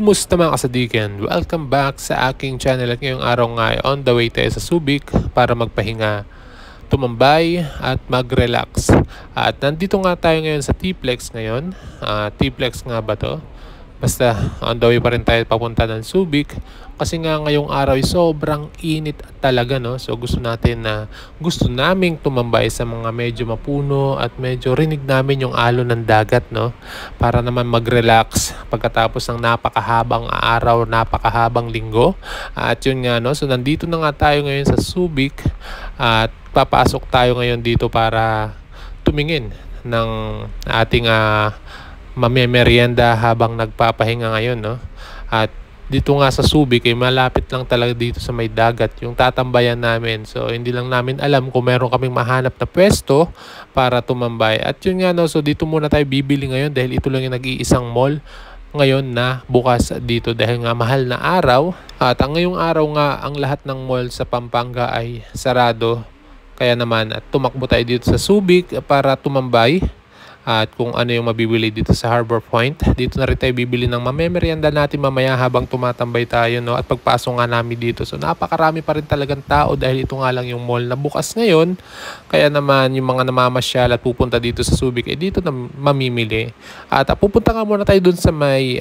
Kumusta mga kasadikan? Welcome back sa aking channel at ngayong araw nga ay on the way tayo sa Subic para magpahinga, tumambay at mag-relax. At nandito nga tayo ngayon sa T-Plex ngayon. T-Plex nga ba to? Basta on the way pa rin tayo papunta ng Subic kasi nga ngayong araw ay sobrang init talaga, no? So gusto naming tumambay sa mga medyo mapuno at medyo rinig namin yung alon ng dagat, no? Para naman mag-relax pagkatapos ng napakahabang araw, napakahabang linggo. At yun nga, no? So nandito na nga tayo ngayon sa Subic at papasok tayo ngayon dito para tumingin ng ating mamemerienda habang nagpapahinga ngayon, no? At dito nga sa Subic ay malapit lang talaga dito sa may dagat yung tatambayan namin. So hindi lang namin alam kung meron kaming mahanap na pwesto para tumambay. At yun nga, no, so dito muna tayo bibili ngayon dahil ito lang yung nag-iisang mall ngayon na bukas dito dahil nga mahal na araw. At ang ngayong araw nga ang lahat ng mall sa Pampanga ay sarado. Kaya naman at tumakbo tayo dito sa Subic para tumambay. At kung ano yung mabibili dito sa Harbor Point, dito na rin tayo bibili ng mamemerienda natin mamaya habang tumatambay tayo, no? At pagpasok nga namin dito, so napakarami pa rin talagang tao dahil ito nga lang yung mall na bukas ngayon. Kaya naman yung mga namamasyal at pupunta dito sa Subic ay dito na mamimili. At pupunta nga muna tayo dun sa may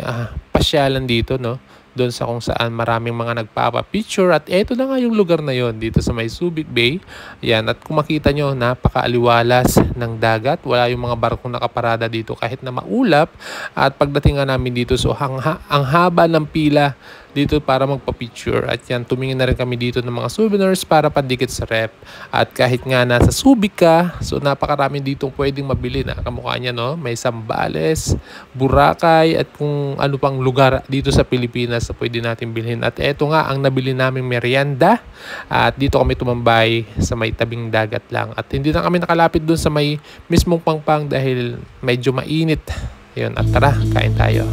pasyalan dito, no? Doon sa kung saan maraming mga nagpapa-picture. At eto na nga yung lugar na yon dito sa may Subic Bay. Yan, at kung makita nyo, napakaaliwalas ng dagat. Wala yung mga barkong nakaparada dito kahit na maulap. At pagdating nga namin dito, so ang haba ng pila dito para magpa-picture. At yan, tumingin na rin kami dito ng mga souvenirs para pandikit sa rep. At kahit nga nasa Subic ka, so napakarami dito pwedeng mabili na kamukha niya, no? May Zambales, Boracay at kung ano pang lugar dito sa Pilipinas na pwede natin bilhin. At eto nga ang nabili naming merienda. At dito kami tumambay sa may tabing dagat lang. At hindi na kami nakalapit dun sa may mismong Pangpang dahil medyo mainit. Yun, at tara, kain tayo.